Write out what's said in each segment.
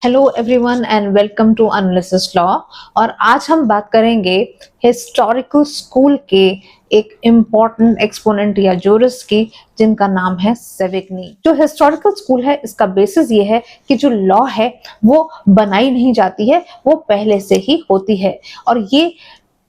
Hello everyone and welcome to analysis law. और आज हम बात करेंगे हिस्टोरिकल स्कूल के एक इम्पॉर्टेंट एक्सपोनेंट या जूरिस्ट की, जिनका नाम है सेविग्नी। जो हिस्टोरिकल स्कूल है, इसका बेसिस ये है कि जो लॉ है वो बनाई नहीं जाती है, वो पहले से ही होती है और ये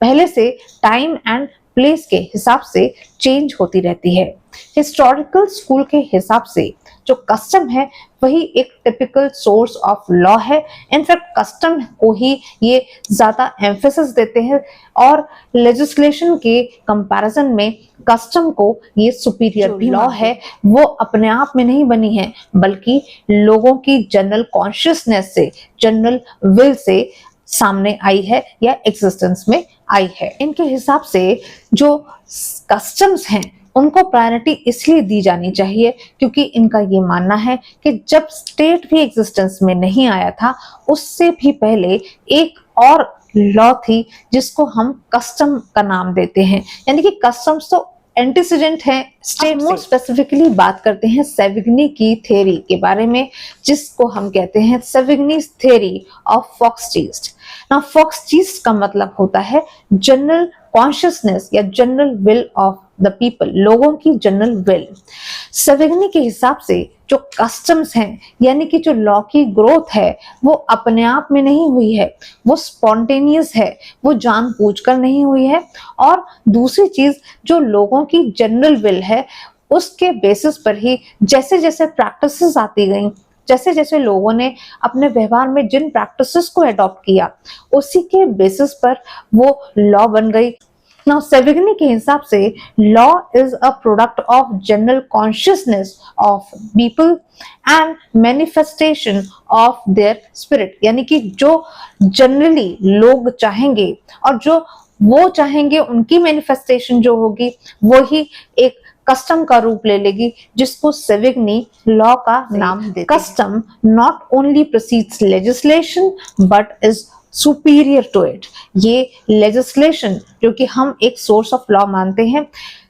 पहले से टाइम एंड प्लेस के हिसाब से चेंज होती रहती है। हिस्टोरिकल स्कूल के हिसाब से जो कस्टम है वही एक टिपिकल सोर्स ऑफ लॉ है। इनफैक्ट कस्टम को ही ये ज्यादा एम्फेसिस देते हैं और लेजिस्लेशन के कंपैरिजन में कस्टम को ये सुपीरियर भी लॉ है वो अपने आप में नहीं बनी है, बल्कि लोगों की जनरल कॉन्शियसनेस से, जनरल विल से सामने आई है या एग्जिस्टेंस में आई है। इनके हिसाब से जो कस्टम्स हैं उनको प्रायोरिटी इसलिए दी जानी चाहिए क्योंकि इनका ये मानना है कि जब स्टेट भी एग्जिस्टेंस में नहीं आया था, उससे भी पहले एक और लॉ थी जिसको हम कस्टम का नाम देते हैं। यानी कि कस्टम्स तो एंटीसीडेंट है स्टेट। मोर स्पेसिफिकली बात करते हैं सेविग्नी की थ्योरी के बारे में, जिसको हम कहते हैं सेविग्नीज थ्योरी ऑफ फॉक्सटीस्ट। नाउ फॉक्सटीस्ट का मतलब होता है जनरल कॉन्शियसनेस या general will of the people, लोगों की जनरल विल। सेविग्नी के हिसाब से जो कस्टम्स हैं, यानी कि जो लॉ की ग्रोथ है, वो अपने आप में नहीं हुई है, वो स्पॉन्टेनियस है, वो जानबूझकर नहीं हुई है। और दूसरी चीज, जो लोगों की जनरल विल है उसके बेसिस पर ही जैसे जैसे प्रैक्टिसेस आती गई, जैसे जैसे लोगों ने अपने व्यवहार में जिन प्रैक्टिसेस को अडॉप्ट किया, उसी के बेसिस पर वो लॉ बन गई। Now, सेविग्नी के हिसाब से law is a product of general consciousness of people and manifestation of their spirit. यानी कि जो जनरली लोग चाहेंगे और जो वो चाहेंगे उनकी मैनिफेस्टेशन जो होगी वो ही एक कस्टम का रूप ले लेगी, जिसको सेविग्नी लॉ का नाम देते हैं। Custom not only proceeds legislation but is superior to it. ये लेजिस्लेशन जो कि हम एक सोर्स ऑफ लॉ मानते हैं,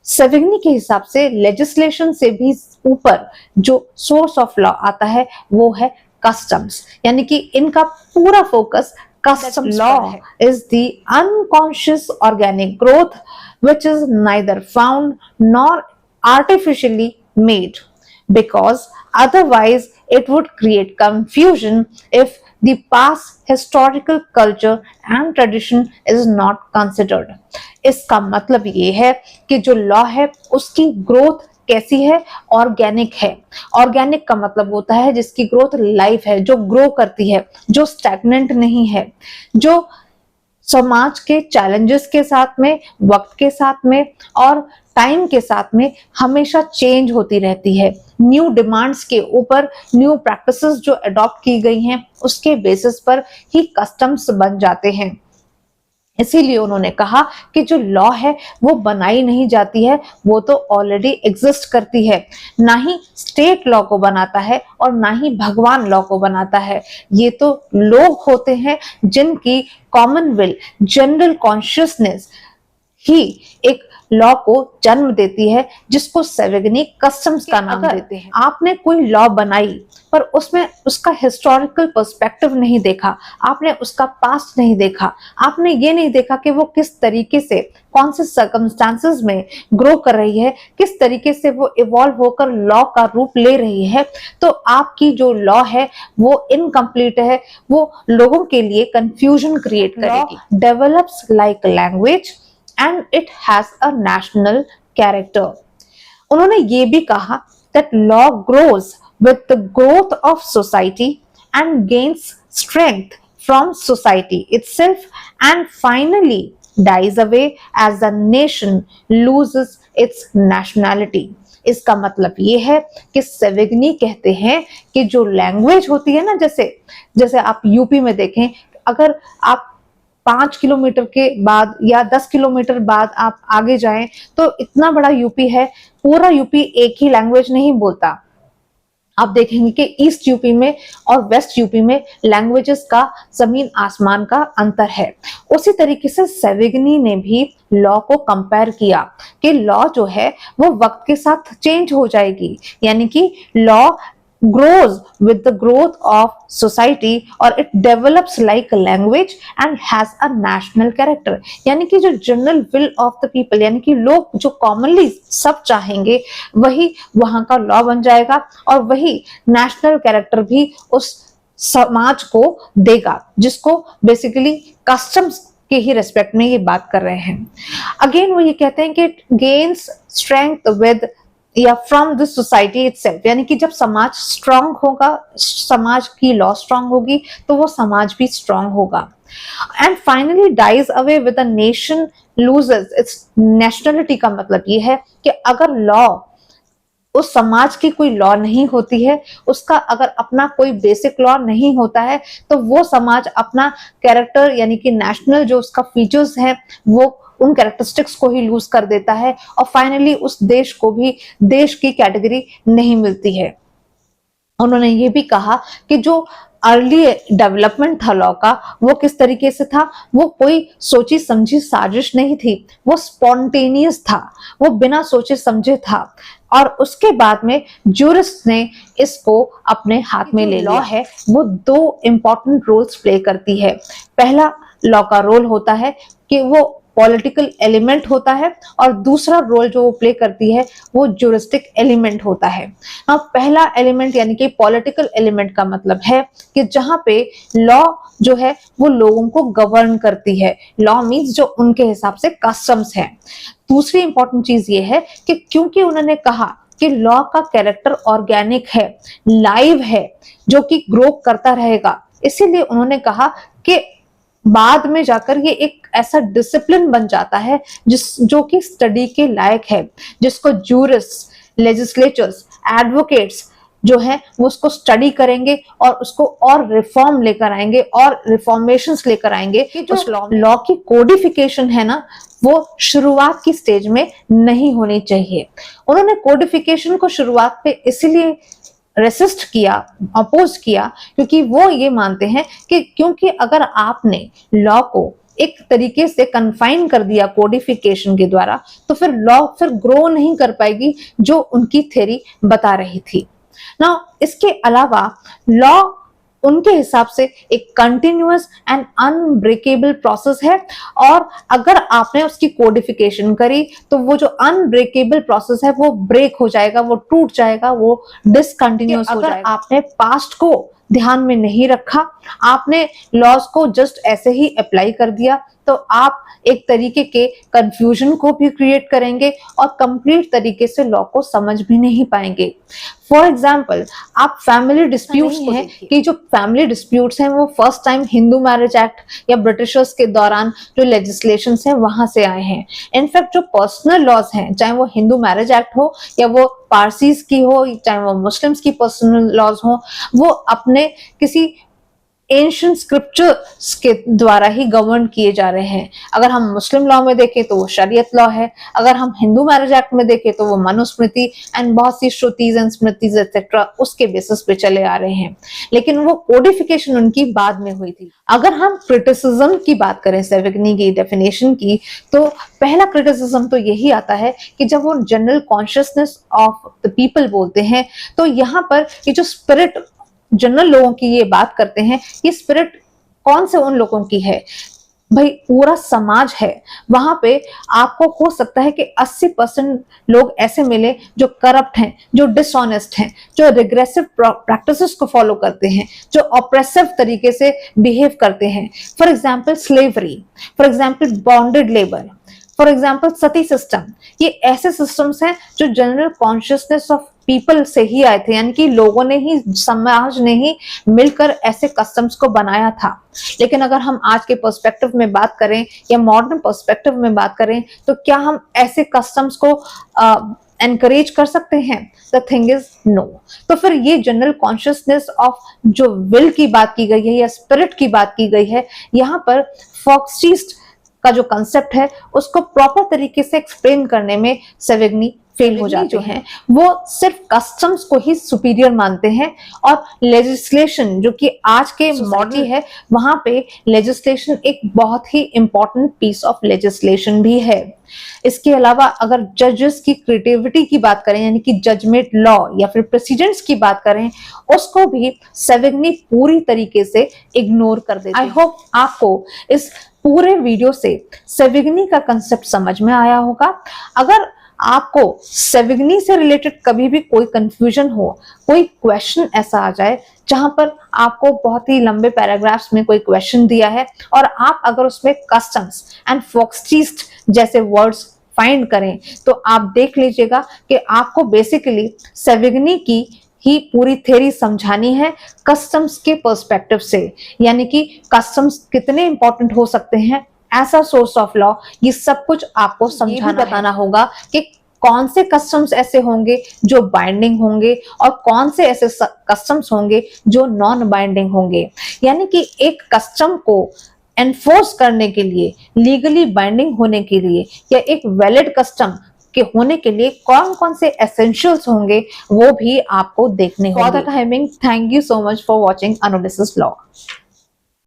सेविग्नी के हिसाब से लेजिस्लेशन से भी ऊपर जो सोर्स ऑफ लॉ आता है वो है कस्टम्स। यानी कि इनका पूरा focus custom law is the unconscious organic growth which is neither found nor artificially made, because otherwise it would create confusion if the past historical culture and tradition is not considered। इसका मतलब ये है कि जो law है उसकी growth कैसी है, ऑर्गेनिक है। ऑर्गेनिक का मतलब होता है जिसकी ग्रोथ लाइफ है, जो ग्रो करती है, जो स्टैग्नेंट नहीं है, जो समाज के चैलेंजेस के साथ में, वक्त के साथ में और टाइम के साथ में हमेशा चेंज होती रहती है। न्यू डिमांड्स के ऊपर न्यू प्रैक्टिसेस जो अडॉप्ट की गई हैं उसके बेसिस पर ही कस्टम्स बन जाते हैं। इसीलिए उन्होंने कहा कि जो लॉ है वो बनाई नहीं जाती है, वो तो ऑलरेडी एग्जिस्ट करती है। ना ही स्टेट लॉ को बनाता है और ना ही भगवान लॉ को बनाता है। ये तो लोग होते हैं जिनकी कॉमन विल, जनरल कॉन्शियसनेस ही एक लॉ को जन्म देती है, जिसको सेविग्नी कस्टम्स का नाम देते हैं। आपने कोई लॉ बनाई पर उसमें उसका हिस्टोरिकल पर्सपेक्टिव नहीं देखा, आपने उसका पास्ट नहीं देखा, आपने ये नहीं देखा कि वो किस तरीके से, कौन से सर्कमस्टांसेस में ग्रो कर रही है, किस तरीके से वो इवॉल्व होकर लॉ का रूप ले रही है, तो आपकी जो लॉ है वो इनकम्प्लीट है, वो लोगों के लिए कंफ्यूजन क्रिएट करेगी। Develops like language and it has a national character। उन्होंने ये भी कहा that law grows with the growth of society and gains strength from society itself and finally dies away as the nation loses its nationality। इसका मतलब ये है कि सेविग्नी कहते हैं कि जो लैंग्वेज होती है ना, जैसे आप यूपी में देखें, अगर आप 5 किलोमीटर के बाद या 10 किलोमीटर बाद आप आगे जाएं तो इतना बड़ा यूपी है, पूरा यूपी एक ही लैंग्वेज नहीं बोलता। आप देखेंगे कि ईस्ट यूपी में और वेस्ट यूपी में लैंग्वेजेस का जमीन आसमान का अंतर है। उसी तरीके से सेविग्नी ने भी लॉ को कंपेयर किया कि लॉ जो है वो वक्त के साथ चेंज हो जाएगी, यानी कि law grows with the growth of society or it develops like a language and has a national character। यानी कि जो general will of the people, यानी कि लोग जो कॉमनली सब चाहेंगे वही वहां का लॉ बन जाएगा और वही नेशनल कैरेक्टर भी उस समाज को देगा, जिसको बेसिकली कस्टम्स के ही रेस्पेक्ट में ये बात कर रहे हैं। अगेन वो ये कहते हैं कि इट गेन्स स्ट्रेंथ विद या फ्रॉम दिस सोसाइटी इटसेल्फ, यानी कि जब समाज स्ट्रांग होगा, समाज की लॉ स्ट्रांग होगी तो वो समाज भी स्ट्रांग होगा। And finally dies away with a nation loses its nationality. का मतलब ये है कि अगर लॉ, उस समाज की कोई लॉ नहीं होती है, उसका अगर अपना कोई बेसिक लॉ नहीं होता है, तो वो समाज अपना कैरेक्टर यानी कि नेशनल जो उसका फीचर्स है वो उन कैरेक्टरिस्टिक्स को ही लूज कर देता है और फाइनली उस देश को भी देश की कैटेगरी नहीं मिलती है। उन्होंने ये भी कहा कि जो अर्ली डेवलपमेंट था लॉ का वो किस तरीके से था, वो कोई सोची समझी साजिश नहीं थी, वो स्पॉन्टेनियस था, वो बिना सोचे समझे था और उसके बाद में जूरिस्ट ने इसको अपने हाथ में ले लिया। लॉ है वो दो इंपॉर्टेंट रोल्स प्ले करती है। पहला लॉ का रोल होता है कि वो पॉलिटिकल एलिमेंट होता है और दूसरा रोल जो वो प्ले करती है वो ज्यूरिस्टिक एलिमेंट होता है। अब पहला एलिमेंट यानी कि पॉलिटिकल एलिमेंट का मतलब है कि जहां पे लॉ जो है वो लोगों को गवर्न करती है। लॉ मीन्स जो उनके हिसाब से कस्टम्स है। दूसरी इंपॉर्टेंट चीज ये है कि क्योंकि उन्होंने कहा कि लॉ का कैरेक्टर ऑर्गेनिक है, लाइव है, जो कि ग्रो करता रहेगा, इसीलिए उन्होंने कहा कि बाद में जाकर ये एक ऐसा डिसिप्लिन बन जाता है जो कि स्टडी के लायक है, जिसको जूरिस्ट, लेजिस्लेचर्स, एडवोकेट्स जो है वो उसको स्टडी करेंगे और उसको और रिफॉर्म लेकर आएंगे और रिफॉर्मेशंस लेकर आएंगे कि जो लॉ की कोडिफिकेशन है ना वो शुरुआत की स्टेज में नहीं होनी चाहिए। उन्होंने कोडिफिकेशन को शुरुआत पे इसलिए रेसिस्ट किया, अपोज किया, क्योंकि वो ये मानते हैं कि क्योंकि अगर आपने लॉ को एक तरीके से कन्फाइन कर दिया कोडिफिकेशन के द्वारा तो फिर लॉ फिर ग्रो नहीं कर पाएगी जो उनकी थ्योरी बता रही थी ना। इसके अलावा लॉ उनके हिसाब से एक कंटिन्यूअस एंड अनब्रेकेबल प्रोसेस है और अगर आपने उसकी कोडिफिकेशन करी तो वो जो अनब्रेकेबल प्रोसेस है वो ब्रेक हो जाएगा, वो टूट जाएगा, वो डिसकंटिन्यूअस हो जाएगा। अगर आपने पास्ट को ध्यान में नहीं रखा, आपने लॉज को जस्ट ऐसे ही अप्लाई कर दिया तो आप एक तरीके के कंफ्यूजन को भी क्रिएट करेंगे और कंप्लीट तरीके से लॉ को समझ भी नहीं पाएंगे। फॉर एग्जाम्पल आप फैमिली डिस्प्यूट्स हैं कि जो फैमिली डिस्प्यूट्स हैं वो first time Hindu marriage act या ब्रिटिशर्स के दौरान जो लेजिस्लेशंस हैं वहां से आए हैं। इनफैक्ट जो पर्सनल लॉज हैं, चाहे वो हिंदू मैरिज एक्ट हो या वो पारसीज की हो, चाहे वो मुस्लिम्स की पर्सनल लॉज हो, वो अपने किसी एंशिएंट स्क्रिप्चर्स के द्वारा ही गवर्न किए जा रहे हैं। अगर हम मुस्लिम लॉ में देखें तो वो शरीयत लॉ है, अगर हम हिंदू मैरिज एक्ट में देखें तो वो मनुस्मृति एंड बहुत सी श्रुतिज एंड स्मृतिज एक्सेट्रा उसके बेसिस पे चले आ रहे हैं, लेकिन वो कोडिफिकेशन उनकी बाद में हुई थी। अगर हम क्रिटिसिज्म की बात करें सेविग्नी की डेफिनेशन की, तो पहला क्रिटिसिज्म तो यही आता है कि जब वो general consciousness of the people बोलते हैं तो यहाँ पर ये जो स्पिरिट जनरल लोगों की ये बात करते हैं, ये स्पिरिट कौन से उन लोगों की है? भाई पूरा समाज है, वहां पे आपको हो सकता है कि 80% लोग ऐसे मिले जो करप्ट हैं, जो डिसऑनेस्ट हैं, जो रिग्रेसिव प्रैक्टिसेस को फॉलो करते हैं, जो ऑप्रेसिव तरीके से बिहेव करते हैं। For example slavery, for example bonded labour, for example Sati system. ये ऐसे सिस्टम्स हैं जो जनरल कॉन्शियसनेस ऑफ पीपल से ही आए थे, यानी कि लोगों ने ही, समाज ने ही मिलकर ऐसे कस्टम्स को बनाया था। लेकिन अगर हम आज के पर्सपेक्टिव में बात करें या मॉडर्न पर्सपेक्टिव में बात करें तो क्या हम ऐसे कस्टम्स को एनकरेज कर सकते हैं? The thing is no. तो फिर ये जनरल कॉन्शियसनेस ऑफ जो विल की बात की गई है या स्पिरिट की बात की गई है, यहाँ पर फॉक्सटीस्ट का जो कंसेप्ट है उसको प्रॉपर तरीके से एक्सप्लेन करने में सेविग्नी फेल हो जाते हैं। वो सिर्फ कस्टम्स को ही सुपीरियर मानते हैं और लेजिस्लेशन जो कि आज के मॉडल है वहां पे लेजिस्लेशन एक बहुत ही इंपॉर्टेंट पीस ऑफ लेजिस्लेशन भी है। इसके अलावा अगर जजेस की क्रिएटिविटी की बात करें यानी कि जजमेंट लॉ या फिर प्रेसिडेंट्स की बात करें उसको भी सेविग्नी पूरी तरीके से इग्नोर कर देते हैं। आई होप आपको इस पूरे वीडियो से सेविग्नी का कंसेप्ट समझ में आया होगा। अगर आपको सेविग्नी से रिलेटेड कभी भी कोई कंफ्यूजन हो, कोई क्वेश्चन ऐसा आ जाए जहां पर आपको बहुत ही लंबे पैराग्राफ्स में कोई क्वेश्चन दिया है और आप अगर उसमें कस्टम्स एंड फोक्सटीस्ट जैसे वर्ड्स फाइंड करें तो आप देख लीजिएगा कि आपको बेसिकली सेविग्नी की ही पूरी थ्योरी समझानी है कस्टम्स के पर्सपेक्टिव से, यानी कि कस्टम्स कितने इंपॉर्टेंट हो सकते हैं ऐसा सोर्स ऑफ लॉ, ये सब कुछ आपको समझाना बताना होगा कि कौन से कस्टम्स ऐसे होंगे जो बाइंडिंग होंगे और कौन से ऐसे कस्टम्स होंगे जो नॉन बाइंडिंग होंगे। यानी कि एक कस्टम को एनफोर्स करने के लिए, लीगली बाइंडिंग होने के लिए या एक वैलिड कस्टम के होने के लिए कौन कौन से एसेंशियल्स होंगे वो भी आपको देखने होंगे। For the timing, thank you so much for watching analysis law.